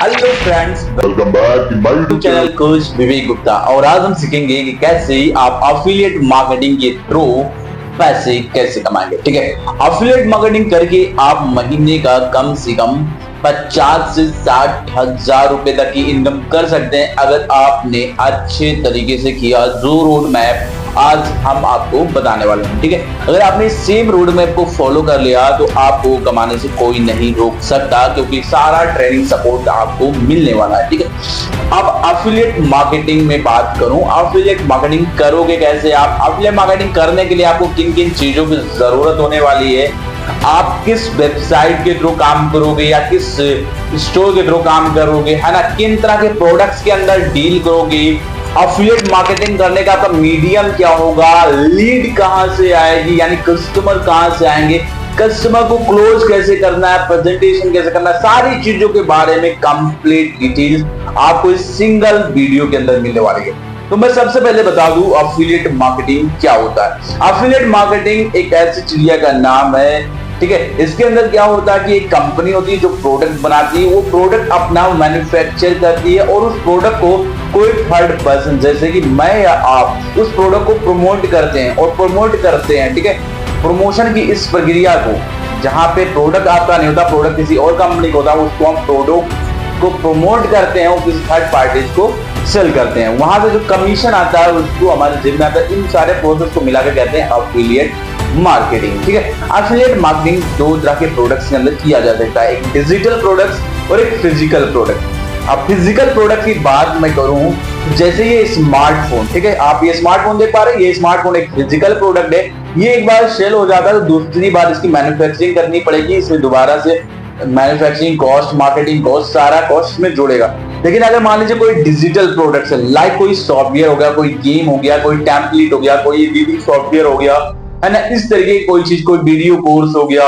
Hello friends, welcome back to my YouTube channel coach Vivek Gupta. और आज हम सीखेंगे कि कैसे आप अफिलिएट मार्केटिंग के थ्रू पैसे कैसे कमाएंगे। ठीक है, अफिलिएट मार्केटिंग करके आप महीने का कम से कम 50 से 60 हजार रुपए तक की इनकम कर सकते हैं अगर आपने अच्छे तरीके से किया जो रोड मैप आज हम आपको बताने वाले हैं। ठीक है, अगर आपने सेम रोड मैप को फॉलो कर लिया तो आपको कमाने से कोई नहीं रोक सकता, क्योंकि सारा ट्रेनिंग सपोर्ट आपको मिलने वाला है। ठीक है, अब अफिलिएट मार्केटिंग में बात करूं, अफिलिएट मार्केटिंग करोगे कैसे। आप अफिलिएट मार्केटिंग करने के लिए आपको किन किन चीजों की जरूरत होने वाली है, आप किस वेबसाइट के थ्रू काम करोगे या किस स्टोर के थ्रू काम करोगे, है ना, किन तरह के प्रोडक्ट्स के अंदर डील करोगे, अफिलिएट मार्केटिंग करने का आपका मीडियम क्या होगा, लीड कहां से आएगी यानी कस्टमर कहां से आएंगे, कस्टमर को क्लोज कैसे करना है, प्रेजेंटेशन कैसे करना है, सारी चीजों के बारे में कंप्लीट डिटेल्स आपको इस सिंगल वीडियो के अंदर मिलने वाली है। तो मैं सबसे पहले बता दूं अफिलिएट मार्केटिंग क्या होता है। अफिलिएट मार्केटिंग एक ऐसी चिड़िया का नाम है। ठीक है, इसके अंदर क्या होता है कि एक कंपनी होती है जो प्रोडक्ट बनाती है, वो प्रोडक्ट अपना मैन्युफैक्चर करती है और उस प्रोडक्ट को कोई थर्ड पर्सन जैसे कि मैं या आप उस प्रोडक्ट को प्रमोट करते हैं और प्रमोट करते हैं। ठीक है, प्रमोशन की इस प्रक्रिया को, जहां पे प्रोडक्ट आपका नहीं होता, प्रोडक्ट किसी और कंपनी का होता है, उसको हम प्रोडक्ट को प्रमोट करते हैं और किसी थर्ड पार्टी को सेल करते हैं। वहां से जो कमीशन आता है उसको हमारे जेब में आता है। इन सारे प्रोसेस को मिलाकर कहते हैं अफिलिएट मार्केटिंग। ठीक है, अफिलिएट मार्केटिंग दो तरह के प्रोडक्ट्स के अंदर किया जा सकता है, एक डिजिटल प्रोडक्ट्स और एक फिजिकल प्रोडक्ट। अब फिजिकल प्रोडक्ट की बात मैं करूं, जैसे ये स्मार्टफोन, ठीक है, आप ये स्मार्टफोन देख पा रहे हैं, ये स्मार्टफोन एक फिजिकल प्रोडक्ट है। ये एक बार सेल हो जाता है तो दूसरी बार इसकी मैन्युफैक्चरिंग करनी पड़ेगी, इसमें दोबारा से मैन्युफैक्चरिंग कॉस्ट, मार्केटिंग कॉस्ट, सारा कॉस्ट में जुड़ेगा। लेकिन अगर मान लीजिए कोई डिजिटल प्रोडक्ट है, लाइक कोई सॉफ्टवेयर हो गया, कोई गेम हो गया, कोई टेम्पलेट हो गया, कोई एडिटिंग सॉफ्टवेयर हो गया, है ना, इस तरीके की कोई चीज, कोई वीडियो कोर्स हो गया,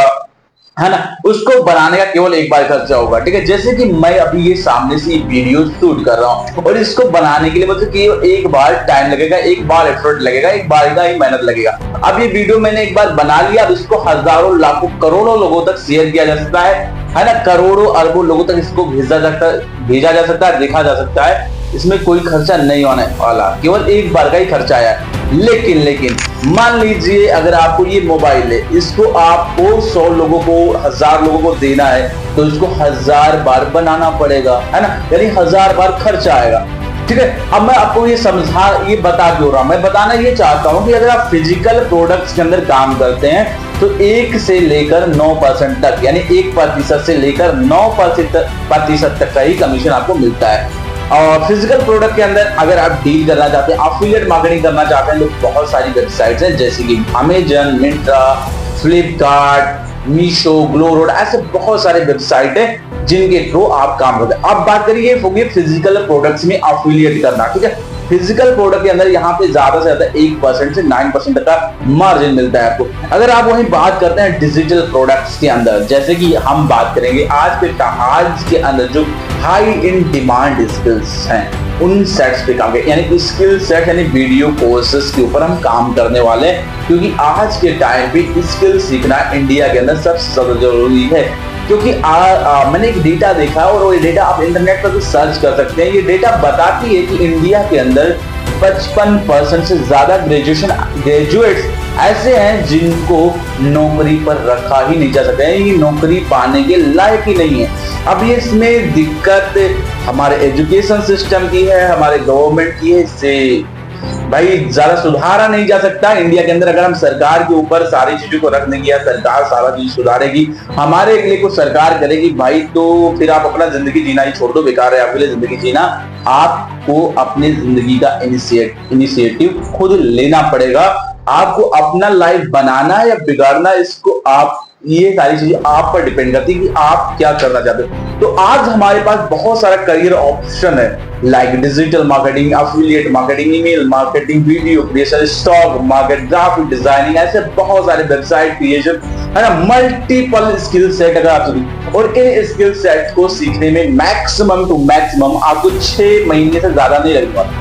है ना, उसको बनाने का केवल एक बार खर्चा होगा। ठीक है, जैसे कि मैं अभी ये सामने से वीडियो शूट कर रहा हूं और इसको बनाने के लिए मतलब केवल एक बार टाइम लगेगा, एक बार एफर्ट लगेगा, एक बार का ही मेहनत लगेगा। अब ये वीडियो मैंने एक बार बना लिया, अब इसको हजारों लाखों करोड़ों लोगों तक शेयर किया जा सकता है ना, करोड़ों अरबों लोगों तक इसको भेजा जा सकता है, देखा जा सकता है। इसमें कोई खर्चा नहीं होने वाला, केवल एक बार का ही खर्चा आया है। लेकिन मान लीजिए अगर आपको ये मोबाइल है, इसको आपको 100 लोगों को, 1000 लोगों को देना है तो इसको 1000 बार बनाना पड़ेगा, है ना, यानी 1000 बार खर्चा आएगा। ठीक है, अब मैं आपको ये बता क्यों रहा हूं, मैं बताना ये चाहता हूं कि अगर आप फिजिकल प्रोडक्ट्स के अंदर काम करते हैं तो 1 से लेकर 9% तक, यानी 1% से लेकर 9% तक का ही कमीशन आपको मिलता है। और फिजिकल प्रोडक्ट के अंदर अगर आप डील करना चाहते हैं, अफिलिएट मार्केटिंग करना चाहते हैं, तो बहुत सारी वेबसाइट्स हैं जैसे कि Amazon, Myntra, Flipkart, Meesho, glow road, ऐसे बहुत सारे वेबसाइट है जिनके थ्रू आप काम करते हैं। अब बात करिए फिजिकल प्रोडक्ट्स में अफिलिएट करना। ठीक है, फिजिकल प्रोडक्ट के अंदर यहाँ पे ज्यादा से ज्यादा 1% से 9% तक का मार्जिन मिलता है आपको। अगर आप वहीं बात करते हैं डिजिटल प्रोडक्ट्स के अंदर, जैसे कि हम बात करेंगे आज के अंदर जो हाई इन डिमांड स्किल्स हैं, उन सेट्स पे काम करें, यानी स्किल सेट यानी वीडियो कोर्सेस के ऊपर हम काम करने वाले हैं, क्योंकि आज के टाइम पे स्किल सीखना इंडिया के अंदर सबसे ज्यादा जरूरी है। क्योंकि मैंने एक डेटा देखा और वो डेटा आप इंटरनेट पर भी सर्च कर सकते हैं। ये डेटा बताती है कि इंडिया के अंदर 55% से ज्यादा ग्रेजुएट्स ऐसे हैं जिनको नौकरी पर रखा ही नहीं जा सकता है, ये नौकरी पाने के लायक ही नहीं है। अब ये इसमें दिक्कत हमारे एजुकेशन सिस्टम की है, हमारे गवर्नमेंट की है, इससे भाई ज्यादा सुधारा नहीं जा सकता इंडिया के अंदर। अगर हम सरकार के ऊपर सारी चीजों को रख देंगे या सरकार सारा चीज सुधारेगी, हमारे लिए कुछ सरकार करेगी भाई, तो फिर आप अपना जिंदगी जीना ही छोड़ दो, बेकार है आपके लिए जिंदगी जीना। आपको अपनी जिंदगी का इनिशिएटिव खुद लेना पड़ेगा। आपको अपना लाइफ बनाना है या बिगाड़ना, इसको आप, ये सारी चीजें आप पर डिपेंड करती है कि आप क्या करना चाहते हो। तो आज हमारे पास बहुत सारा करियर ऑप्शन है, like digital marketing, affiliate marketing, email marketing, video creation, stock market, graphic designing, ऐसे बहुत सारे वेबसाइट क्रिएशन, है ना, मल्टीपल स्किल सेट अगर आप, और इन स्किल सेट को सीखने में मैक्सिमम टू मैक्सिमम आपको 6 महीने से ज्यादा नहीं लगेगा।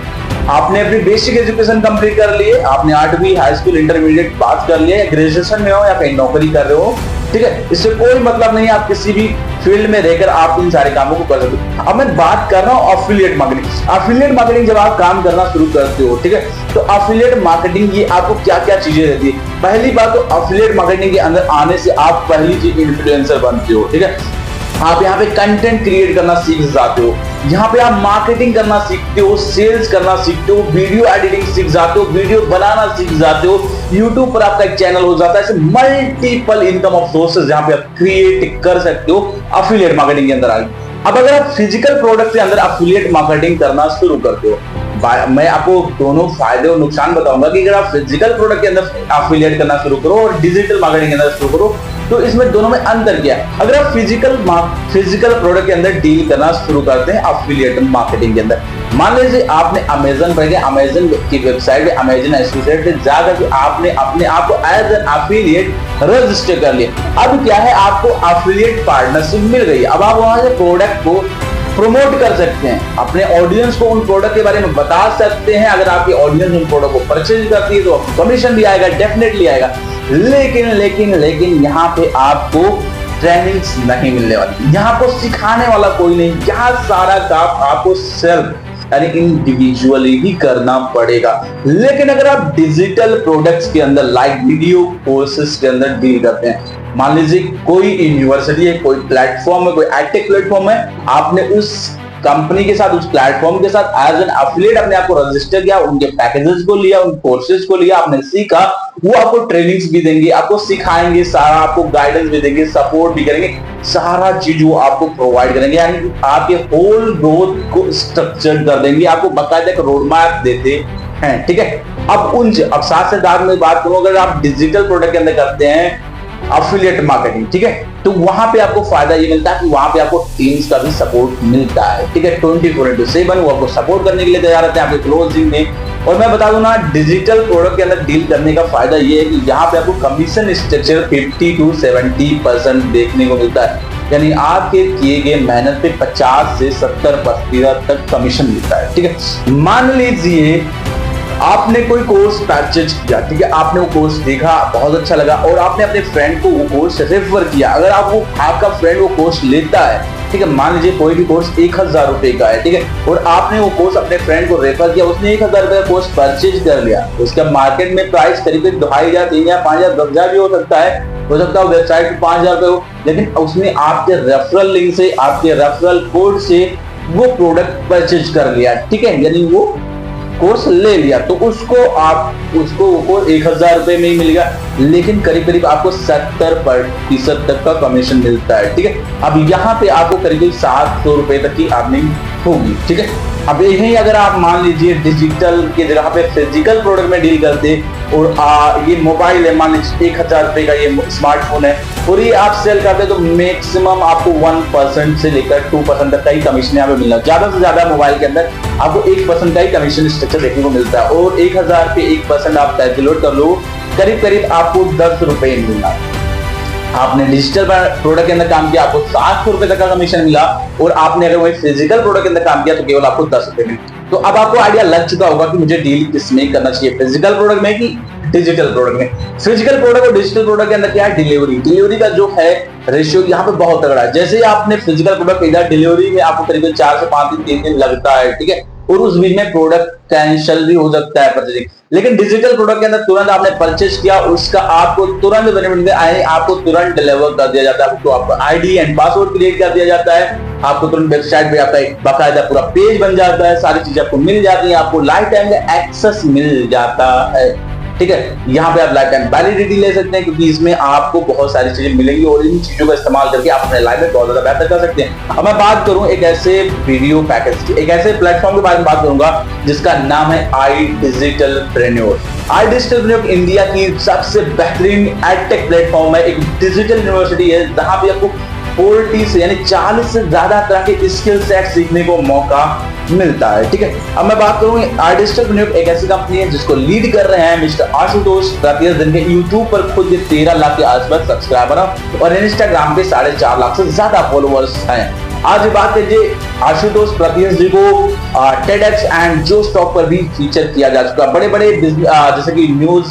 आपने अपनी बेसिक एजुकेशन कंप्लीट कर ली है, आपने 8वीं हाई स्कूल इंटरमीडिएट पास कर लिया है, ग्रेजुएशन में हो या कहीं नौकरी कर रहे हो, ठीक है, इससे कोई मतलब नहीं, आप किसी भी फील्ड में रहकर आप इन सारे कामों को कर सकते हो। अब मैं बात कर रहा हूँ एफिलिएट मार्केटिंग। एफिलिएट मार्केटिंग जब आप काम करना शुरू करते हो, ठीक है, तो एफिलिएट मार्केटिंग ये आपको क्या क्या चीजें रहती है। पहली बात तो एफिलिएट मार्केटिंग के अंदर आने से आप पहली चीज इन्फ्लुएंसर बनते हो, ठीक है। आप यहाँ पे कंटेंट क्रिएट करना सीख जाते हो, यहाँ पे आप मार्केटिंग करना सीखते हो, सेल्स करना सीखते हो, वीडियो एडिटिंग सीख जाते हो, वीडियो बनाना सीख जाते हो, यूट्यूब पर आपका एक चैनल हो जाता है। ऐसे मल्टीपल इनकम ऑफ सोर्सेज यहाँ पे आप क्रिएट कर सकते हो एफिलिएट मार्केटिंग के अंदर आगे। अब अगर आप फिजिकल प्रोडक्ट के अंदर एफिलिएट मार्केटिंग करना शुरू करते हो, मैं आपको दोनों फायदे और नुकसान बताऊंगा कि अगर आप फिजिकल प्रोडक्ट के अंदर एफिलिएट करना शुरू करो और डिजिटल मार्केटिंग के अंदर शुरू करो, तो इसमें दोनों में अंतर क्या है। अगर आप फिजिकल प्रोडक्ट के अंदर डील करना शुरू करते हैं एफिलिएट मार्केटिंग के अंदर, मान लीजिए आपने अमेजन पर गए, अमेजन की वेबसाइट पे अमेजन एसोसिएट पे जाकर के आपने अपने आप को एज एन एफिलिएट रजिस्टर कर लिया। अब क्या है, आपको एफिलिएट पार्टनरशिप मिल गई। अब आप वहां से प्रोडक्ट को प्रमोट कर सकते हैं, अपने ऑडियंस को उन प्रोडक्ट के बारे में बता सकते हैं। अगर आपकी ऑडियंस उन प्रोडक्ट को परचेज करती है तो कमीशन भी आएगा, डेफिनेटली आएगा। लेकिन यहाँ पे आपको ट्रेनिंग्स नहीं मिलने वाली, यहाँ को सिखाने वाला कोई नहीं, यहाँ सारा काम आपको सेल्फ यानी इंडिविजुअली ही करना पड़ेगा। लेकिन अगर आप डिजिटल प्रोडक्ट्स के अंदर लाइक वीडियो कोर्सेज के अंदर डील करते हैं, मान लीजिए कोई यूनिवर्सिटी है, कोई प्लेटफॉर्म है, कोई एडटेक प्लेटफॉर्म है, आपने उस कंपनी के साथ, उस प्लेटफॉर्म के साथ एज एन एफिलिएट अपने आप को रजिस्टर किया, उनके पैकेजेस को लिया, उन कोर्सेज को लिया, आपने सीखा, वो आपको ट्रेनिंग्स भी देंगे, आपको सिखाएंगे, सारा आपको गाइडेंस भी देंगे, सपोर्ट भी करेंगे, सारा चीज वो आपको प्रोवाइड करेंगे, यानी आपके होल ग्रोथ को स्ट्रक्चर कर देंगे, आपको बाकायदा एक रोड मैप देते हैं, ठीक है। अब साथ में बात करूं, अगर आप डिजिटल प्रोडक्ट के अंदर करते हैं एफिलिएट मार्केटिंग, ठीक है, तो वहां पे आपको फायदा ये मिलता है कि वहां पे आपको टीम्स का भी सपोर्ट मिलता है, ठीक है। 24/7 वो आपको सपोर्ट करने के लिए तैयार रहते हैं आपके क्लोजिंग में। और मैं बता दूं ना, डिजिटल प्रोडक्ट के अंदर डील करने का फायदा ये है कि यहाँ पे आपको कमीशन स्ट्रक्चर 50 to 70% देखने को मिलता है, यानी आपके किए गए मेहनत पे 50 से 70% तक कमीशन मिलता है, ठीक है। मान लीजिए आपने कोई कोर्स परचेज किया, ठीक है, आपने वो कोर्स देखा, बहुत अच्छा लगा और आपने अपने फ्रेंड को वो कोर्स रेफर किया। अगर आपका फ्रेंड वो कोर्स लेता है, ठीक है, मान लीजिए कोई भी कोर्स 1000 रुपए का है, ठीक है, और आपने वो कोर्स अपने फ्रेंड को रेफर किया, उसने 1000 रुपए का कोर्स परचेज कर लिया, उसका मार्केट में प्राइस करीब 2500, 3000, 5000, 10,000 भी हो सकता है वेबसाइट पे 5000 रुपए हो, लेकिन उसने आपके रेफरल लिंक से, आपके रेफरल कोड से वो प्रोडक्ट परचेज कर लिया, ठीक है, यानी वो कोर्स ले लिया, तो उसको वो 1000 रुपए में ही मिलेगा, लेकिन करीब आपको 70% तक का कमीशन मिलता है, ठीक है। अब यहाँ पे आपको करीब 700 रुपए तक की अर्निंग होगी, ठीक है। अब यही अगर आप मान लीजिए डिजिटल की जगह पे फिजिकल प्रोडक्ट में डील करते और ये मोबाइल है, मान लीजिए 1000 रुपए का ये स्मार्टफोन है और ये आप सेल करते तो मैक्सिमम आपको 1% से लेकर 2% तक का ही कमीशन यहाँ पे मिलना, ज्यादा से ज्यादा मोबाइल के अंदर आपको 1% का ही कमीशन स्ट्रक्चर देखने को मिलता है। और 1000 पे 1% आप कैलकुलेट कर लो, करीब आपको 10 रुपए मिलना। आपने डिजिटल प्रोडक्ट के अंदर काम किया, आपको 700 रुपए तक का कमीशन मिला, और आपने अगर वही फिजिकल प्रोडक्ट के अंदर काम किया तो केवल आपको 10 रुपए मिले। तो अब आपको आइडिया लग चुका होगा कि मुझे डील किसमें करना चाहिए, फिजिकल प्रोडक्ट में कि डिजिटल प्रोडक्ट में। फिजिकल प्रोडक्ट और डिजिटल प्रोडक्ट के अंदर क्या है, डिलीवरी का जो है रेशियो यहाँ पे बहुत तगड़ा है। जैसे ही आपने फिजिकल प्रोडक्ट खरीदा, डिलीवरी में आपको करीब 4 से 5 दिन 3 दिन लगता है, ठीक है, और उस बीच में प्रोडक्ट कैंसिल भी हो सकता है परचेजिंग। लेकिन डिजिटल प्रोडक्ट के अंदर तुरंत आपने परचेज किया, उसका आपको तुरंत बेनिफिट आपको तुरंत डिलीवर कर दिया जाता है, आपको आपका आईडी एंड पासवर्ड क्रिएट कर दिया जाता है, आपको तुरंत वेबसाइट पे आपका एक बाकायदा पूरा पेज बन जाता है, सारी चीजें आपको मिल जाती है, आपको लाइफ टाइम का एक्सेस मिल जाता है, ठीक है। यहाँ पे आप लाइफ टाइम वैलिडिटी ले सकते हैं, क्योंकि इसमें आपको बहुत सारी चीजें मिलेंगी और इन चीजों का इस्तेमाल करके आप अपने लाइफ में बहुत ज्यादा बेहतर कर सकते हैं। अब मैं बात करूं एक ऐसे वीडियो पैकेज की, एक ऐसे प्लेटफॉर्म के बारे में बात करूंगा जिसका नाम है iDigitalPreneur। iDigitalPreneur इंडिया की सबसे बेहतरीन एडटेक प्लेटफॉर्म है, एक डिजिटल यूनिवर्सिटी है जहां पे आपको 40 से यानी 40 से ज्यादा तरह के स्किल सेट सीखने को मौका मिलता है, ठीक है। अब मैं बात करूं iDigitalPreneur एक ऐसी कंपनी है जिसको लीड कर रहे हैं मिस्टर आशुतोष प्रतियश, जिनके यूट्यूब पर खुद 13 लाख के आसपास सब्सक्राइबर हैं और इंस्टाग्राम पे 4.5 लाख से ज्यादा फॉलोअर्स हैं। आज बात कीजिए आशुतोष प्रतियश जी को TEDx एंड जो स्टॉक पर भी फीचर किया जा चुका है। बड़े जैसे कि न्यूज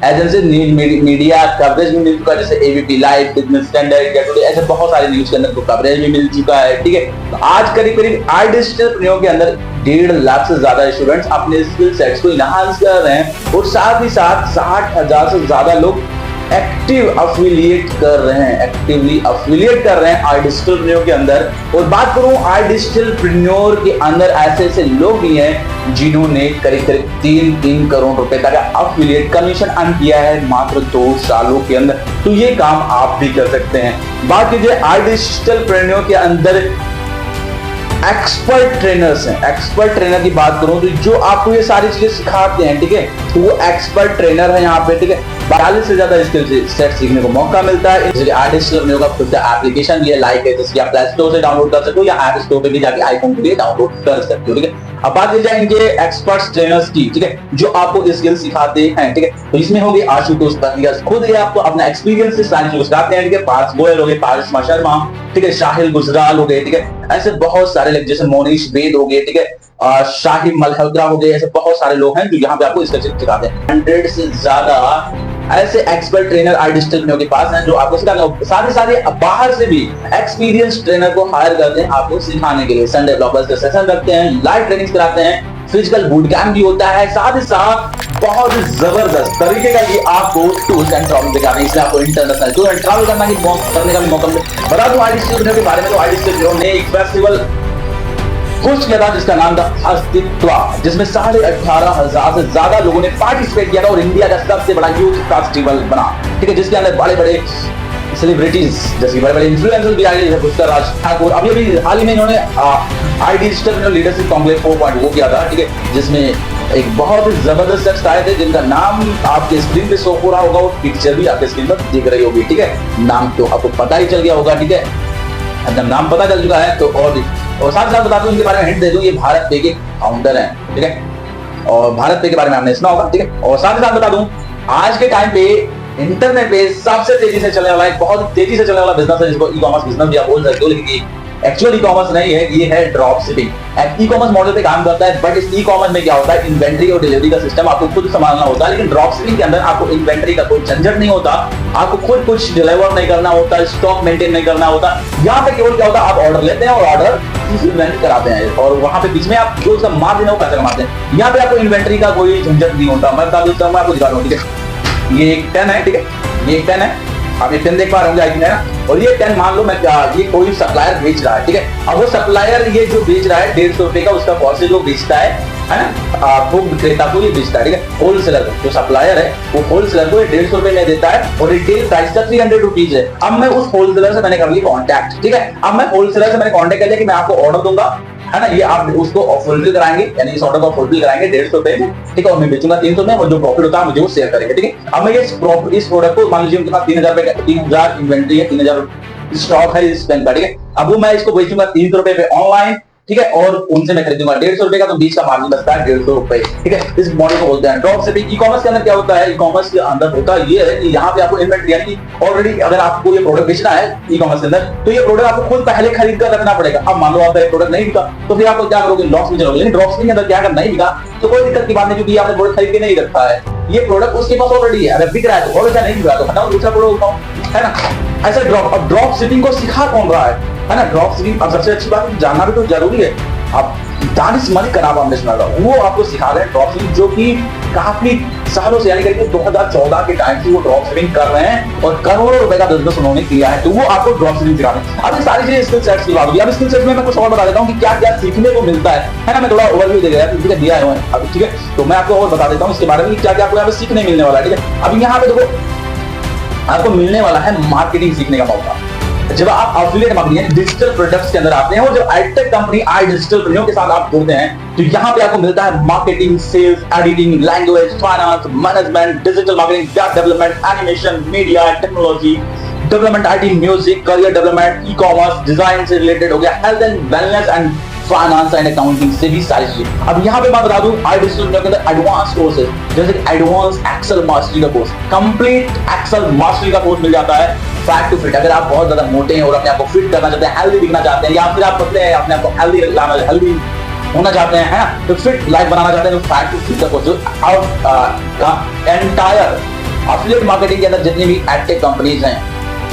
एजेंसी मीडिया कवरेज भी मिल चुका है, जैसे ABP live, business standard, India today, ऐसे बहुत सारे न्यूज के अंदर कवरेज भी मिल चुका है। ठीक है, तो आज करीब करीब आईडिजिटल के अंदर 1.5 लाख से ज्यादा स्टूडेंट्स अपने स्किल सेट्स को इनहांस कर रहे हैं और साथ ही साथ 60,000 से ज्यादा लोग एक्टिवली अफिलिएट कर रहे हैं आईडिजिटल के अंदर। और बात करूं आईडिजिटल के अंदर ऐसे ऐसे लोग भी हैं जिन्होंने करीब करीब 3 करोड़ रुपए तक अफिलिएट कमीशन अर्न किया है मात्र 2 सालों के अंदर। तो ये काम आप भी कर सकते हैं। बात कीजिए आईडिजिटल के अंदर एक्सपर्ट ट्रेनर्स हैं। एक्सपर्ट ट्रेनर की बात करूं तो जो आपको ये सारी चीजें सिखाते हैं, ठीक है, तो वो एक्सपर्ट ट्रेनर है यहाँ पे। ठीक है, 42 से ज्यादा स्किल सेट सीखने को मौका मिलता है। जैसे आईडिजिटल का खुद का एप्लीकेशन भी है, लाइक है, जिसकी आप प्ले स्टोर से डाउनलोड कर सकते हो या ऐप स्टोर पे भी जाके आईफोन के लिए डाउनलोड कर सकते हो। ठीक है, अब बात की जाए इनके एक्सपर्ट ट्रेनर्स की, ठीक है, जो आपको स्किल सिखाते हैं। ठीक है, तो इसमें होगी आशुतोष पतिया, खुद ये आपको अपना एक्सपीरियंस से सारी चीजें सिखाते हैं। ठीक है, पार्थ गोयल हो गए, पारिश्मा शर्मा, ठीक है, साहिल गुजराल हो गए, ठीक है, ऐसे बहुत सारे लोग, जैसे मोनीश वेद हो गए, ठीक है, शाहिद मल्होत्रा हो गए, ऐसे बहुत सारे लोग हैं जो यहाँ पे आपको स्किल सिखाते हैं। 100 से ज्यादा ऐसे एक्सपर्ट ट्रेनर आईडिजिटल के पास हैं जो आपको सिखाते। साथ ही साथ बाहर से भी एक्सपीरियंस ट्रेनर को हायर करते हैं आपको सिखाने के लिए। संडे डेवलपर्स के सेशन रखते हैं, लाइव ट्रेनिंग कराते हैं, फिजिकल बूट कैंप भी होता है। साथ ही साथ बहुत जबरदस्त तरीके का ये आपको टूर्स एंड ट्रैवल दिखाते हैं, इसलिए आपको इंटरनेशनल टूर एंड ट्रैवल करने का भी मौका मिले। बता दूं आईडिजिटल के बारे में, तो आईडिजिटल ने एक फेस्टिवल होस्ट किया था जिसका नाम था अस्तित्व, जिसमें 18,500 से ज्यादा लोगों ने पार्टिसिपेट किया था और इंडिया का सबसे बड़ा यूथ फेस्टिवल बना। ठीक है, जिसके अंदर बड़े बड़े सेलिब्रिटीज जैसे बड़े बड़े इन्फ्लुएंसर्स भी आए, जैसे पुष्कर राज ठाकुर। अभी हाल ही में इन्होंने आईडिजिटल लीडरशिप कॉन्क्लेव 4.0 किया था। ठीक है, जिसमें एक बहुत ही जबरदस्त शख्स आए थे जिनका नाम आपके स्क्रीन पे शो हो रहा होगा और पिक्चर भी आपके स्क्रीन पर दिख रही होगी। ठीक है, नाम तो आपको पता ही चल गया होगा। ठीक है, जब नाम पता चल चुका है तो और साथ साथ बता दूं इनके बारे में हिंट दे दूं, ये भारत पे के फाउंडर हैं। ठीक है, और भारत पे के बारे में आपने सुना होगा। ठीक है, और साथ ही साथ बता दूं आज के टाइम पे इंटरनेट पे सबसे तेजी से चलने वाला, एक बहुत तेजी से चलने वाला बिजनेस है जिसको ई कॉमर्स बिजनेस भी आप बोल सकते हो, लेकिन एक्चुअली ई कॉमर्स नहीं है, ये है drop shipping. E commerce model पे काम करता है, बट इस ई कॉमर्स में क्या होता है, इन्वेंट्री और डिलीवरी का सिस्टम आपको खुद संभालना होता है। लेकिन ड्रॉप शिपिंग के अंदर आपको इन्वेंट्री का कोई झंझट नहीं होता, आपको खुद कुछ डिलीवर नहीं करना होता, स्टॉक मेंटेन नहीं करना होता। यहाँ पे केवल क्या होता है, आप ऑर्डर लेते हैं और ऑर्डर इन्वेंट कराते हैं और वहां पे बीच में आप जो उसका मार्जिन है वो पैसा कमाते हैं। यहाँ पे आपको इन्वेंट्री का कोई झंझट नहीं होता। मैं बता दूं, मैं आपको दिखा रहा हूँ। ठीक है, ये एक पेन है। ठीक है, ये एक पेन है, आप ये पेन देख पा रहे होंगे आई थिंक, है ना। और ये पेन मान लो मैं ये कोई सप्लायर बेच रहा है। ठीक है, अब वो सप्लायर ये जो बेच रहा है 150 रुपए का, उसका कॉस्ट जो बेचता है ना, थोक विक्रेता को ये बेचता है। ठीक है, होलसेलर को, जो सप्लायर है वो होलसेलर को 150 रुपए में देता है और रिटेल प्राइस का 300 रुपीज है। अब मैं उस होलसेलर से मैंने कर लिया कॉन्टैक्ट। ठीक है, अब मैं होलसेलर से मैंने कॉन्टैक्ट कर लिया कि मैं आपको ऑर्डर दूंगा, है ना, ये आप उसको फुलफिल कराएंगे, यानी इस ऑर्डर को फुलफिल कराएंगे 150 रुपए में। ठीक है, और मैं बेचूंगा 300 में और जो प्रॉफिट होता है मुझे वो शेयर करेंगे। ठीक है, अब मैं इस प्रोडक्ट को मान लीजिए उनके पास 3,000 रुपए, 3,000 इन्वेंट्री है, 3,000 स्टॉक है इस पेन का। ठीक है, अब वो मैं इसको बेचूंगा 300 रुपए पे ऑनलाइन। ठीक है, और उनसे मैं खरीदूंगा 150 रुपए का, तो बीच का मार्जिन बचता है 150 रुपए। ठीक है, इस मॉडल को बोलते हैं ड्रॉप शिपिंग। ई कॉमर्स के अंदर क्या होता है, ई कॉमर्स के अंदर होता ये है कि यहाँ पे आपको इन्वेंट्री, यानी कि ऑलरेडी अगर आपको ये प्रोडक्ट बेचना है ई कॉमर्स के अंदर, तो ये प्रोडक्ट आपको खुद पहले खरीद कर रखना पड़ेगा। अब मान लो आपका प्रोडक्ट नहीं बिका तो फिर आप क्या करोगे, लॉस में चलोगे। लेकिन ड्रॉप शिपिंग के अंदर क्या, अगर नहीं बिका तो कोई दिक्कत की बात नहीं, क्योंकि आपने प्रोडक्ट खरीद के नहीं रखा है, ये प्रोडक्ट उसके पास ऑलरेडी है। अगर बिक रहा है तो और अच्छा, नहीं बिका तो हटाओ, दूसरा प्रोडक्ट उठाओ, है ना। ऐसा ड्रॉप शिपिंग को सिखा कौन रहा है ना, ड्रॉप शिपिंग। अब सबसे अच्छी बात जानना भी तो जरूरी है, आप दानिश मलिक का नाम हमने सुना था, वो आपको सिखा रहे हैं ड्रॉप शिपिंग, जो कि काफी सालों से, यानी कि 2014 के टाइम से वो ड्रॉप शिपिंग कर रहे हैं और करोड़ों रुपए का बिजनेस उन्होंने किया है। तो वो आपको ड्रॉप शिपिंग सिखा रहे हैं। अब ये सारी चीजें स्किल सेट्स की बात होगी। अब स्किल सेट्स में मैं कुछ और बता देता हूँ कि क्या क्या सीखने को मिलता है ना। मैं थोड़ा ओवरव्यू दे दिया है अब। ठीक है, तो मैं आपको और बता देता हूँ इसके बारे में क्या क्या आपको यहाँ पे सीखने मिलने वाला है। ठीक है, अब यहाँ पे देखो आपको मिलने वाला है मार्केटिंग सीखने का मौका। जब आप एफिलिएट मार्केटिंग डिजिटल प्रोडक्ट्स के अंदर आते हैं और जब एडटेक कंपनी आईडिजिटल के साथ आप जुड़ते हैं, तो यहाँ पे आपको मिलता है marketing, sales, editing, language, finance, management, digital marketing, web development, animation, media, technology development, IT, music, career development, e commerce, design से रिलेटेड हो गया, health and wellness and finance and accounting से भी सारी चीजें। अब यहाँ पे मैं बता दूं आईडिजिटल के अंदर एडवांस कोर्सेज, जैसे एडवांस एक्सेल मास्टरी का कोर्स, कंप्लीट एक्सेल मास्टरी का कोर्स मिल जाता है। फैट टू फिट, अगर आप बहुत ज्यादा मोटे हैं और अपने आप को फिट करना चाहते हैं, हेल्दी दिखना चाहते हैं, या फिर आप पतले हैं अपने आप को हेल्दी होना चाहते हैं, है ना, तो फिट लाइफ बनाना चाहते हैं, तो फैट टू फिट का कोर्स एंटायर एफिलिएट मार्केटिंग के अंदर जितनी भी एडटेक कंपनीज हैं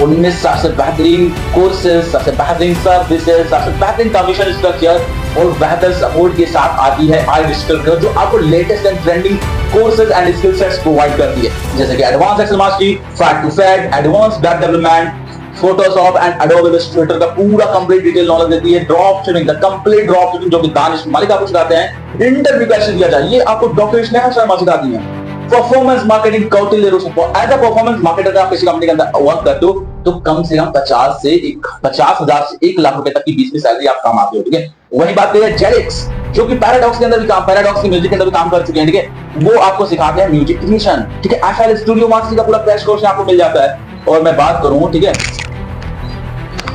उनमें सबसे बेहतरीन कोर्सेज, सबसे बेहतरीन सर्विसेज, सबसे बेहतरीन कमीशन स्ट्रक्चर और बेहतर सपोर्ट के साथ आती है आई डिजिटल, जो आपको latest and trending courses and skill sets provide करती है, जैसे कि advance Excel mastery, fact to fact, advance web development, Photoshop and Adobe Illustrator का पूरा कंप्लीट डिटेल नॉलेज देती है, ड्रॉप शिपिंग का कंप्लीट ड्रॉप शिपिंग जो कि दानिश मालिक आपको सिखाते हैं, इंटरव्यू कैसे दिया जाए ये आपको डॉक्टर स्नेहा शर्मा सिखाती हैं, performance marketing Kautilya Roshan as a performance marketer आप किसी कंपनी के अंदर वर्क करते हो तो कम से कम 50,000 से 1 लाख रुपए तक की बीच में सैलरी आप कमाते हो, ठीक है। वही बात करें जेरिक्स जो कि पैराडॉक्स के अंदर भी काम, पैराडॉक्स की म्यूजिक के अंदर भी काम कर चुके हैं, ठीक है। वो आपको सिखाते हैं म्यूजिक टेक्नीशियन, ठीक है। एफएल स्टूडियो मास्टरी का पूरा क्रैश कोर्स आपको मिल जाता है। और मैं बात करूं, ठीक है,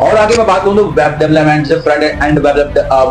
और आगे मैं बात करूं तो वेब डेवलपमेंट से फ्रंट एंड वेब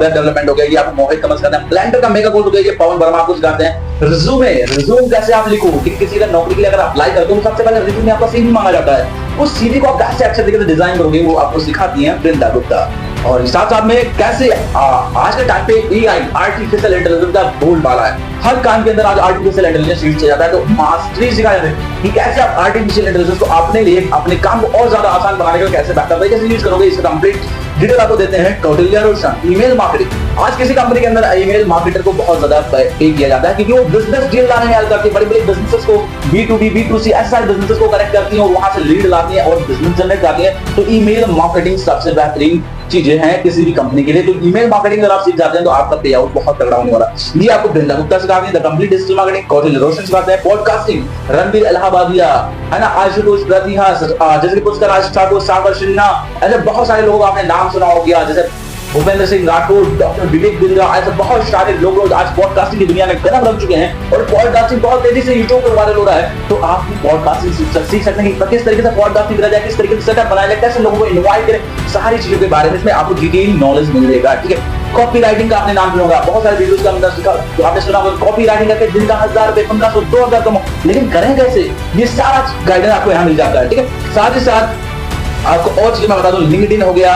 डेवलपमेंट हो गया, ये आपको मोहित कमल सिखाते हैं। ब्लेंडर का मेगा कोर्स हो गया, ये पवन वर्मा आपको सिखाते हैं। रिज्यूम कैसे आप लिखो, किसी का नौकरी के लिए अगर अप्लाई करते हो तो सबसे पहले रिज्यूम में आपका सीवी मांगा जाता है, उस सीवी को आप कैसे अच्छे तरीके से डिजाइन करोगे वो आपको सिखाती हैं वृंदा गुप्ता। और साथ साथ में कैसे आज के टाइम पे एआई आर्टिफिशियल इंटेलिजेंस का बोलबाला है, हर काम के अंदर आज आर्टिफिशियल इंटेलिजेंस यूज किया जाता है, तो मास्टरी सिखाया जाता है कि कैसे आप आर्टिफिशियल इंटेलिजेंस को अपने लिए अपने काम को और ज्यादा आसान बनाने के लिए कैसे बेहतर तरीके से यूज करोगे, इसका कंप्लीट डिटेल आपको देते हैं कौटिल्य रोशन। ईमेल मार्केटिंग, आज किसी कंपनी के अंदर ईमेल मार्केटर को बहुत ज्यादा पे किया जाता है क्योंकि वो बिजनेस डील लाने में हेल्प करती है, बड़े-बड़े बिजनेसेस को B2B B2C ऐसे सारे बिजनेसेस को कनेक्ट करती है और वहां से लीड लाती है और बिजनेस जनरेट करती है। तो ईमेल मार्केटिंग सबसे बेहतरीन चीजें हैं किसी भी कंपनी के लिए। तो ईमेल मार्केटिंग अगर आप सीख जाते हैं तो आपका पे आउट बहुत तगड़ा होने वाला है। ये आपको वृंदा गुप्ता सिखाते हैं, the complete digital marketing Kautilya Roshan सिखाते हैं। पॉडकास्टिंग रणबीर इलाहाबादिया, है ना, आशुतोष प्रतिहास, जैसे कि पुष्कर राज ठाकुर, सागर सिन्हा, ऐसे बहुत सारे लोगों का आपने नाम सुना हो गया, जैसे भूपेंद्र सिंह राठौर, डॉक्टर विवेक बिंद्रा, ऐसे बहुत सारे लोग आज पॉडकास्टिंग की दुनिया में कदम रख चुके हैं और पॉडकास्टिंग बहुत तेजी से यूट्यूब पर वायरल हो रहा है। तो आप पॉडकास्टिंग सीख सकते हैं कि किस तरीके से पॉडकास्टिंग करा जाए, किस तरीके से सेटअप बनाया जाए, कैसे लोगों को इनवाइट करें, सारी चीजों के बारे में इसमें आपको डिटेल नॉलेज मिलेगा, ठीक है। कॉपी राइटिंग का आपने नाम सुना होगा, बहुत सारे वीडियोस का अंदर सीखा तो आपने सुना होगा कॉपी राइटिंग करके दिन का 1000 रुपए 1500 2000 कमाओ, लेकिन करें कैसे, ये सारा गाइडेंस आपको यहाँ मिल जाता है, ठीक है। साथ ही साथ आपको और चीजें मैं बता दूं, लिंक्डइन हो गया,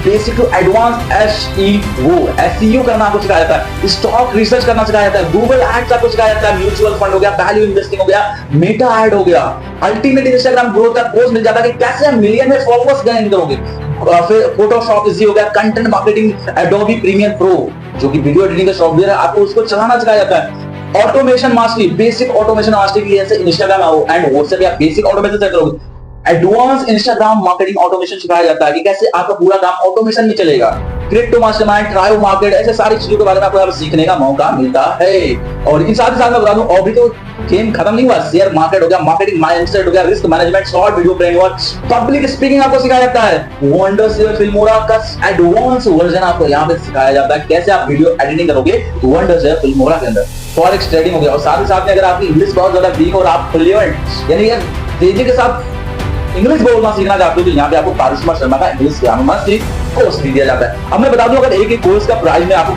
बेसिक टू एडवांस एसईओ करना आपको सिखाया जाता है, स्टॉक रिसर्च करना सिखाया जाता है, गूगल एड्स आपको सिखाया जाता है, म्यूचुअल फंड हो गया, वैल्यू इन्वेस्टिंग हो गया, मेटा एड हो गया, अल्टीमेट इंस्टाग्राम ग्रोथ का कोर्स मिल जाता है कि कैसे आप मिलियन में फॉलोअर्स गेन करोगे। फिर फोटोशॉप इजी हो गया, content marketing Adobe Premiere Pro जो कि वीडियो एडिटिंग का सॉफ्टवेयर है, आपको उसको चलाना सिखाया जाता है। Automation mastery, basic automation mastery के लिए जैसे इंस्टाग्राम एंड व्हाट्सएप या बेसिक ऑटोमेशन सेट करोगे। एडवांस इंस्टाग्राम मार्केटिंग ऑटोमेशन सिखाया जाता है कि कैसे आपका पूरा काम ऑटोमेशन में चलेगा। क्रिप्टो मास्टरमाइंड, ट्रायो मार्केट, ऐसे सारी चीजों के बारे में आपको सीखने का मौका मिलता है। और इन साथ ही साथ मैं बता दूं, अभी तो गेम खत्म नहीं हुआ, शेयर मार्केट हो गया, मार्केटिंग माइंडसेट हो गया, risk management, short video framework, public speaking आपको सिखाया जाता है। वंडरशेयर फिल्मोरा का एडवांस वर्जन आपको यहाँ पे सिखाया जाता है, कैसे आप वीडियो एडिटिंग करोगे वंडरशेयर फिल्मोरा के अंदर। फॉरेक्स ट्रेडिंग हो गया। और साथ ही साथ में अगर आपकी इंग्लिश बहुत ज्यादा वीक और आप फ्लुएंट यानी तेजी के साथ इंग्लिश बोलना सीखना चाहते हो तो यहाँ पे आपको कारिश्मा शर्मा का इंग्लिश ग्रामर मास्टरी कोर्स भी दिया जाता है। अब मैं बता दूं, अगर एक एक कोर्स का प्राइस में आपको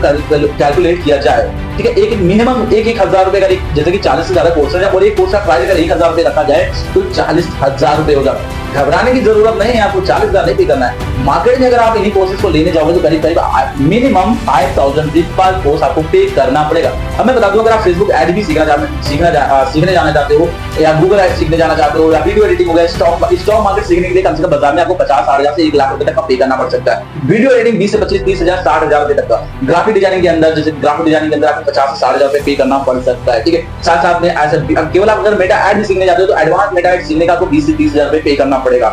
कैलकुलेट किया जाए, ठीक है, एक मिनिमम 1,000 रुपए का, जैसे कि 40 से ज्यादा कोर्स है और एक कोर्स का प्राइस अगर 1,000 रुपए रखा जाए तो 40,000 रुपए हो जाता है। घबराने की जरूरत नहीं है, आपको 40,000 नहीं पे करना है। मार्केट में अगर आप इन्हीं कोर्सेज को लेने जाओगे तो करीब करीब मिनिमम 5,000 पर कोर्स आपको पे करना पड़ेगा। अब मैं बता दूं, अगर आप फेसबुक एड भी सीखने जाना चाहते हो या गूगल एड सीखने जाना चाहते हो या वीडियो एडिटिंग हो गया, स्टॉक मार्केट सीखने के लिए कम से कम बाजार में आपको 50,000 से 1 लाख रुपए तक का पे करना पड़ सकता है। वीडियो एडिटिंग 20 से 25, 30,000, 60,000 रुपए तक का। ग्राफिक डिजाइनिंग के अंदर, जैसे ग्राफिक डिजाइनिंग के अंदर आपको 50 से 60,000 रुपए पे करना पड़ सकता है, ठीक है। साथ साथ में ऐसे केवल आप अगर मेटा एड भी सीखने जाते हो तो एडवांस मेटा एड सीखने का आपको 20 से 30,000 रुपए पे करना पड़ेगा,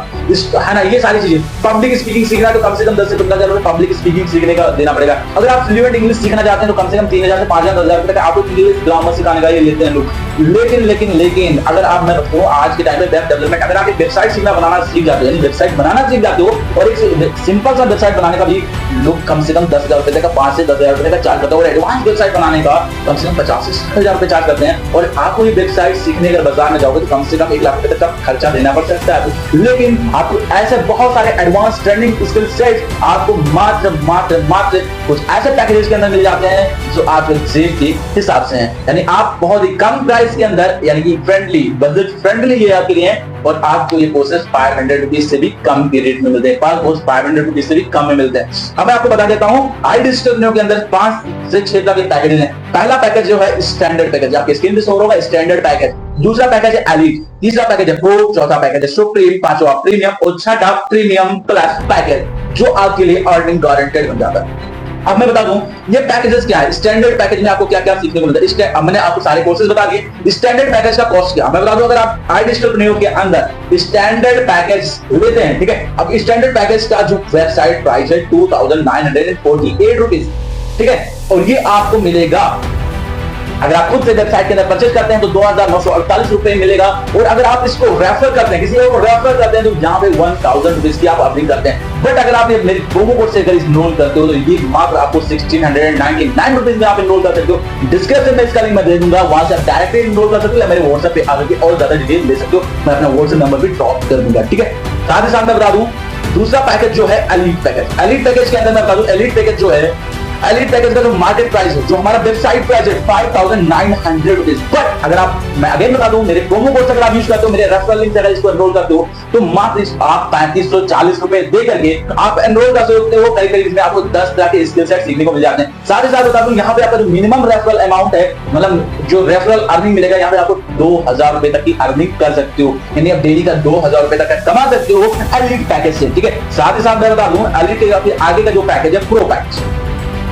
है ना। ये सारी चीजें, पब्लिक स्पीकिंग सीखना है तो कम से कम 10 से 15,000 रुपए पब्लिक स्पीकिंग सीखने का देना पड़ेगा। अगर आप फ्लुएंट इंग्लिश सीखना चाहते हैं तो कम से कम 3,000 से 5,000 रुपए तक आपको इंग्लिश ग्रामर सिखाने का ये लेते हैं लोग। लेकिन अगर आप, मैं बताऊं, आज के टाइम में वेब डेवलपमेंट, अगर आप एक वेबसाइट सीखना बनाना सीख जाते हो, यानी वेबसाइट बनाना सीख जाते हो और एक सिंपल सा वेबसाइट बनाने का भी लोग कम से कम 10,000 रुपए तक का, 5 से 10,000 रुपए का चार्ज करते हैं। और एडवांस वेबसाइट बनाने का कम से कम 50 से 60,000 रुपए चार्ज करते हैं। और आपको ये वेबसाइट सीखने अगर बाजार में जाओगे तो कम से कम 1 लाख रुपए तक का खर्चा देना पड़ सकता है। लेकिन आपको ऐसे बहुत सारे एडवांस ट्रेनिंग स्किल सेट आपको मात्र कुछ ऐसे पैकेजेस के अंदर मिल जाते हैं जो आपके जेब के हिसाब से हैं, यानी आप बहुत ही कम प्राइस के अंदर, यानी कि फ्रेंडली, बजट फ्रेंडली ये आपके लिए है। और आपको ये कोर्सेज 500 रुपीज से भी कम के रेट में मिलते हैं, पर कोर्स 500 रुपीज से भी कम में मिलते हैं। अब मैं आपको बता देता हूँ, आई डिजिटल के अंदर 5 से 6 तरह के पैकेजेस हैं। पहला पैकेज जो है स्टैंडर्ड पैकेज, आपके स्क्रीन पे शो होगा स्टैंडर्ड पैकेज, दूसरा पैकेज है एलीट, तीसरा पैकेज है प्रो, चौथा पैकेज है सुप्रीम, पांचवा प्रीमियम और छठा प्रीमियम प्लस पैकेज जो आपके लिए अर्निंग गारंटेड बन जाता है। अब मैं बता दूं ये पैकेजेस क्या है, स्टैंडर्ड पैकेज में आपको क्या क्या सीखने को मिलता है। अब मैंने आपको सारे कोर्सेज बता दिए। स्टैंडर्ड पैकेज का कॉस्ट क्या, मैं बता दूं अगर आप iDigitalPreneur के अंदर स्टैंडर्ड पैकेज लेते हैं, ठीक है, अब स्टैंडर्ड पैकेज का जो वेबसाइट प्राइस है 2948 रुपीज, ठीक है, और ये आपको मिलेगा अगर आप खुद से वेबसाइट के अंदर परचेज करते हैं तो 2948 रुपए मिलेगा, और अगर आप इसको रेफर करते हैं, किसी और को रेफर करते हैं तो यहाँ पे 1000 रुपीज की आप अर्निंग करते हैं। बट अगर आप मेरे प्रोमो कोड से अगर इनरोल करते हो तो ये मात्र आपको 1699 रुपीज में आप इनरोल कर सकते हो। डिस्क्रिप्शन में इसका लिंक मैं दे दूंगा, वहां से आप डायरेक्टली इनरोल कर सकते हो या मेरे व्हाट्सएप पे आकर के और ज्यादा डिटेल ले सकते हो, मैं अपना व्हाट्सएप नंबर भी ड्रॉप कर दूंगा, ठीक है। साथ ही साथ मैं बता दूं दूसरा पैकेज जो है एलीट पैकेज। एलीट पैकेज के अंदर मैं बता दूं एलीट पैकेज जो है, एलीट पैकेज का जो मार्केट प्राइस है, जो हमारा वेबसाइट प्राइस है 5900 रुपीज, बट अगर आप, मैं अगेन बता दूं मेरे प्रोमो कोड से अगर आप यूज करते हो, मेरे रेफरल लिंक से अगर इसको एनरोल करते हो तो मात्र आप 3540 रुपए दे करके आप एनरोल कर सकते हो। करीब करीब इसमें आपको 10 तरह के स्किल सेट सीखने को मिल जाते हैं। साथ ही साथ बता दूं यहाँ पे आपका जो मिनिमम रेफरल अमाउंट है, मतलब जो रेफरल अर्निंग मिलेगा, यहाँ पे आपको 2000 रुपए तक की अर्निंग कर सकते हो, यानी आप डेली का 2000 रुपए तक कमा सकते हो एलीट पैकेज से, ठीक है। साथ ही साथ मैं बता दूं एलीट के आगे का जो पैकेज है प्रो पैकेज,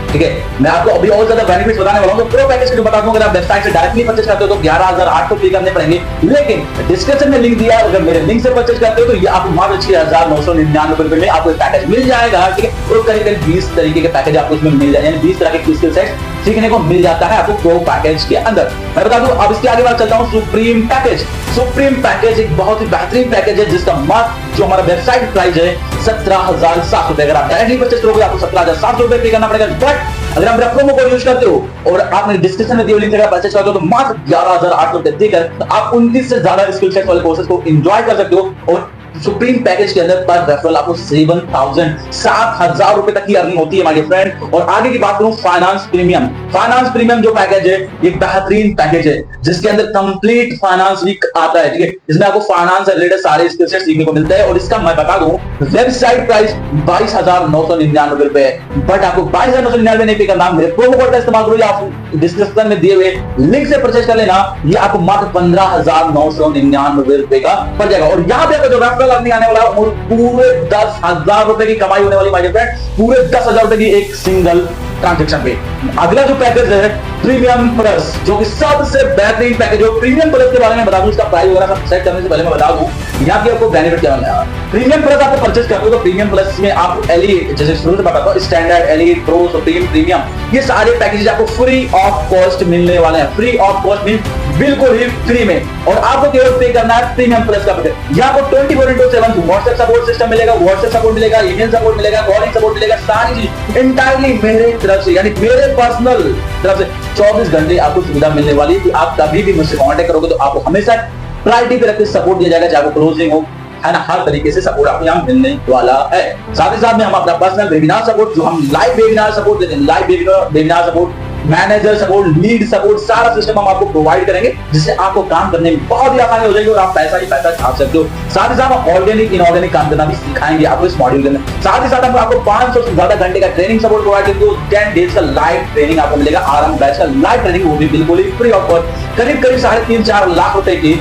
ठीक है, मैं आपको अभी और ज्यादा बेनिफिट्स बताने वाला हूं। तो प्रो पैकेज के जो बता दूं, अगर आप वेबसाइट से डायरेक्टली परचेज करते हो तो 11800 पे करने पड़ेंगे, लेकिन डिस्क्रिप्शन में लिंक दिया है, अगर मेरे लिंक से परचेज करते हो तो ये आपको मात्र 6999 रुपए में आपको पैकेज मिल जाएगा, ठीक है। और करीब करीब 20 तरीके के पैकेज आपको इसमें मिल जाएंगे, 20 तरह के स्किल सेट सीखने को मिल जाता है आपको प्रो पैकेज के अंदर। मैं बता दूं अब इसके आगे बात चलता हूं सुप्रीम पैकेज। सुप्रीम पैकेज एक बहुत ही बेहतरीन पैकेज है जिसका मात्र जो हमारा वेबसाइट प्राइस है 17700 रुपए। अगर आप डायरेक्टली परचेज करोगे आपको 17700 रुपए पे करना पड़ेगा, बट अगर आप मेरा प्रोमो कोड यूज करते हो और आपने डिस्क्रिप्शन में दिए लिंक से परचेज करते हो तो मात्र 11800 रुपए देकर आप 29 से ज्यादा स्किल सेट वाले कोर्सेज को एंजॉय कर सकते हो। और सुप्रीम पैकेज के अंदर पर रेफरल आपको 7000 रुपए तक की अर्निंग होती है माय डियर फ्रेंड। और आगे की बात करूं फाइनेंस प्रीमियम, फाइनेंस प्रीमियम जो पैकेज है एक बेहतरीन पैकेज है जिसके अंदर कंप्लीट फाइनेंस वीक आता है, ठीक है, जिसमें आपको फाइनेंस से रिलेटेड सारे स्किल सेट सीखने को मिलते हैं। और इसका मैं बता दूं वेबसाइट प्राइस 22999 रुपए है, बट आपको 22999 नहीं पे करना, मेरे प्रोमो कोड का इस्तेमाल करो या आप डिस्क्रिप्शन में दिए हुए लिंक से परचेज कर लेना, ये आपको मात्र 15999 रुपए का पड़ जाएगा। और यहाँ पे जो रेफरल अर्निंग आने वाला है पूरे 10,000 रुपए की कमाई होने वाली माय फ्रेंड, पूरे 10,000 रुपए की एक सिंगल ट्रांजेक्शन पे। अगला जो पैकेज है प्रीमियम प्लस, जो कि सबसे बेहतरीन पैकेज है। प्रीमियम प्लस के बारे में बता दूं, इसका प्राइस वगैरह सब सेट करने से पहले मैं बता दूं यहाँ की आपको बेनिफिट क्या मिलेगा। प्रीमियम प्लस आपको परचेज करते हो तो प्रीमियम प्लस में आप एलीट, जैसे शुरू से बताता हूं, standard, elite, pro, supreme, premium, ये सारे पैकेजेस आपको फ्री ऑफ कॉस्ट मिलने वाले हैं। फ्री ऑफ कॉस्ट मीन बिल्कुल ही फ्री में, और आपको केवल पे करना है प्रीमियम प्लस का पैकेज। यहाँ आपको 24/7 व्हाट्सएप सपोर्ट सिस्टम मिलेगा, व्हाट्सएप सपोर्ट मिलेगा, ईमेल सपोर्ट मिलेगा, कॉलिंग सपोर्ट मिलेगा, सारी चीज इंटायरली मेरे तरफ से, यानी मेरे पर्सनल तरफ से 24 घंटे आपको सुविधा मिलने वाली है कि आप कभी भी मुझसे कांटेक्ट करोगे तो आपको हमेशा प्रायोरिटी पे रख के सपोर्ट दिया जाएगा, चाहे वो क्लोजिंग हो, है ना, हर तरीके से सपोर्ट आपको यहाँ मिलने वाला है। साथ ही साथ में हम अपना पर्सनल वेबिनार सपोर्ट, जो हम लाइव वेबिनार सपोर्ट देते हैं, live webinar support, manager support, lead support, सारा सिस्टम हम आपको प्रोवाइड करेंगे जिससे आपको काम करने में बहुत ही आसानी हो जाएगी और आप पैसा ही पैसा छाप सकते हो। साथ ही साथ हम ऑर्गेनिक इनऑर्गेनिक काम करना भी सिखाएंगे आपको इस मॉड्यूल के अंदर। साथ ही साथ हम आपको 500 से ज्यादा घंटे का ट्रेनिंग सपोर्ट प्रोवाइड करेंगे। 10 डेज का लाइव ट्रेनिंग आपको मिलेगा, आरंभ बैच का लाइव ट्रेनिंग, वो भी बिल्कुल ही फ्री ऑफ कॉस्ट। करीब 3.5-4 लाख रुपए की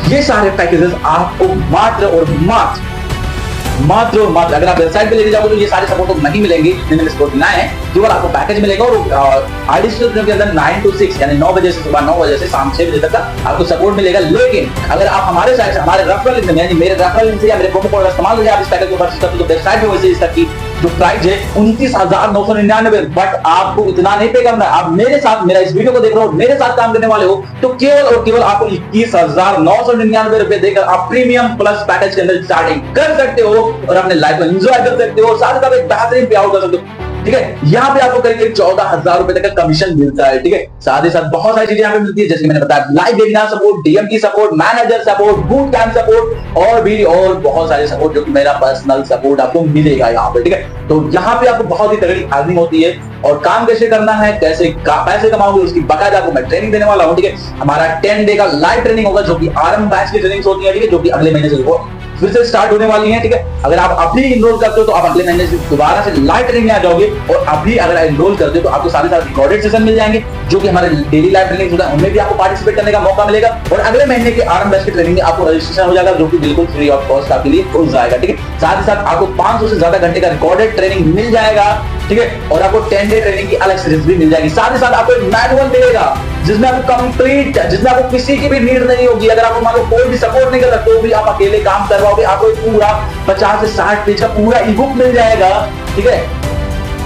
ये सारे पैकेजेस आपको मात्र और मात्र अगर आप वेबसाइट पे लेके जाओगे तो ये सारे सपोर्ट तो नहीं मिलेंगे, जिन्हें सपोर्ट मिला है, केवल आपको पैकेज मिलेगा। और iDigitalPreneur के अंदर 9 to 6 यानी 9 बजे से सुबह 9 बजे से शाम 6 बजे तक का आपको सपोर्ट मिलेगा। लेकिन अगर आप हमारे साइड से, हमारे रेफरल लिंक में, यानी मेरे रेफरल लिंक से या मेरे प्रोमो कोड का इस्तेमाल करके आप इस पैकेज को परचेज करते हो तो वेबसाइट पे वैसे इसका की जो प्राइस है 29,999, बट आपको इतना नहीं पे करना है। आप मेरे साथ, मेरा इस वीडियो को देख रहे हो, मेरे साथ काम करने वाले हो तो केवल और केवल आपको 21,999 रुपए देकर आप प्रीमियम प्लस पैकेज के अंदर स्टार्टिंग कर सकते हो और अपने लाइफ में एंजॉय कर सकते हो, साथ ही साथ एक बेहतरीन पे आउट कर सकते हो, ठीक है। यहाँ पे आपको करीब 14,000 रुपए तक का कमीशन मिलता है, ठीक है। साथ ही साथ बहुत सारी चीजें यहाँ पे मिलती है, जैसे मैंने बताया live webinar support, DMT support, manager support, boot camp support और भी और बहुत सारे सपोर्ट, जो कि मेरा पर्सनल सपोर्ट आपको मिलेगा यहाँ पे, ठीक है। तो यहाँ पे आपको बहुत ही तगड़ी अर्निंग होती है और काम कैसे करना है, कैसे पैसे कमाओगे, उसकी बाकायदा आपको मैं ट्रेनिंग देने वाला हूँ, ठीक है। हमारा 10 डे का लाइव ट्रेनिंग होगा जो कि आरंभ बैच की ट्रेनिंग होती है, ठीक है, जो कि अगले महीने से फिर से स्टार्ट होने वाली है। ठीक है, अगर आप अभी इनरोल करते हो तो आप अगले महीने से दोबारा से लाइव ट्रेनिंग में आ जाओगे, और अभी अगर इनरोल करते हो तो आपको सारे रिकॉर्डेड सेशन मिल जाएंगे, जो कि हमारे डेली लाइव ट्रेनिंग होता है, उनमें भी आपको पार्टिसिपेट करने का मौका मिलेगा। और अगले महीने के आरंभ बैच की ट्रेनिंग में आपको रजिस्ट्रेशन हो जाएगा, जो कि बिल्कुल फ्री ऑफ कॉस्ट आपके लिए हो जाएगा। ठीक है, साथ ही साथ आपको 500 से ज्यादा घंटे का रिकॉर्डेड ट्रेनिंग मिल जाएगा। ठीक है, और आपको 10 डे ट्रेनिंग की अलग सीरीज भी मिल जाएगी। साथ ही साथ आपको एक मैनुअल मिलेगा जिसमें आपको कंप्लीट, जिसमें आपको किसी की भी नीड नहीं होगी। अगर आपको मान लो कोई भी सपोर्ट नहीं कर सकते तो भी आप अकेले काम करवाओगे, आपको पूरा 50 से 60 पेज का पूरा ई बुक मिल जाएगा। ठीक है,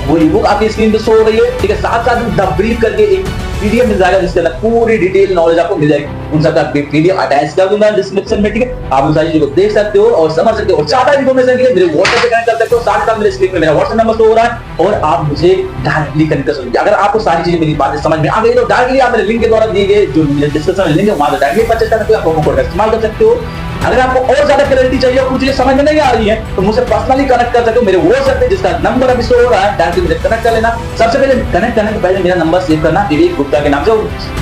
वो ई बुक आपकी स्क्रीन पे शो हो रही है। ठीक है, साथ साथ द ब्रीफ करके एक पीडीएफ मिल जाएगा जिसके अंदर पूरी डिटेल नॉलेज आपको मिल जाएगी। उन सबका पीडीएफ अटैच कर दूंगा डिस्क्रिप्शन में। ठीक है, आप उन सारी चीजों को देख सकते हो और समझ सकते हो। और ज्यादा इन्फॉर्मेशन के लिए मेरे व्हाट्सएप पे कनेक्ट कर सकते हो। साथ साथ मेरे स्क्रीन पे मेरा व्हाट्सएप नंबर शो हो रहा है और आप मुझे डायरेक्टली कनेक्ट कर सकते हो। अगर आपको सारी चीजें मेरी बातें समझ में आ गई तो डायरेक्टली आप मेरे लिंक के द्वारा दिए गए जो डिस्क्रिप्शन में लिंक है वहां से डायरेक्टली परचेज कर सकते हो, प्रोमो कोड का इस्तेमाल कर सकते हो। अगर आपको और ज्यादा क्लैरिटी चाहिए और कुछ चीजें समझ में नहीं आ रही है तो मुझसे पर्सनली कनेक्ट कर सकते हो मेरे व्हाट्सएप पे, जिसका नंबर अभी शो हो रहा है। डायरेक्टली मुझे कनेक्ट कर लेना। सबसे पहले कनेक्ट करने से पहले मेरा नंबर सेव करना, विवेक गुप्ता के नाम से।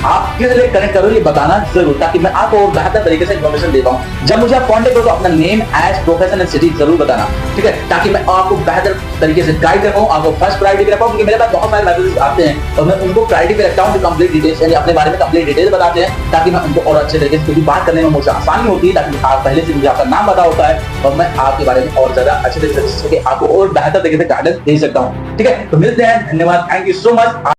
आप किस लिए कनेक्ट करो ये बताना जरूर, ताकि मैं आपको और बेहतर तरीके से इन्फॉर्मेशन दे पाऊं। जब मुझे आप कांटेक्ट करो तो अपना name, age, profession and city जरूर बताना। ठीक है, ताकि मैं आपको बेहतर तरीके से गाइड कर पाऊं, आपको फर्स्ट प्रायोरिटी पे रख पाऊं, क्योंकि मेरे पास बहुत सारे मैसेजेस आते हैं और मैं उनको प्रायोरिटी पे रखता हूं जो कंप्लीट डिटेल्स यानी अपने बारे में कंप्लीट डिटेल्स बताते हैं, ताकि मैं उनको और अच्छे तरीके से क्योंकि बात करने में मुझे आसानी होती है, ताकि आप पहले से मुझे आपका नाम पता होता है और मैं आपके बारे में और ज्यादा अच्छे तरीके से आपको और बेहतर तरीके से गाइडेंस दे सकता हूं। ठीक है, तो मिलते हैं, धन्यवाद, थैंक यू सो मच।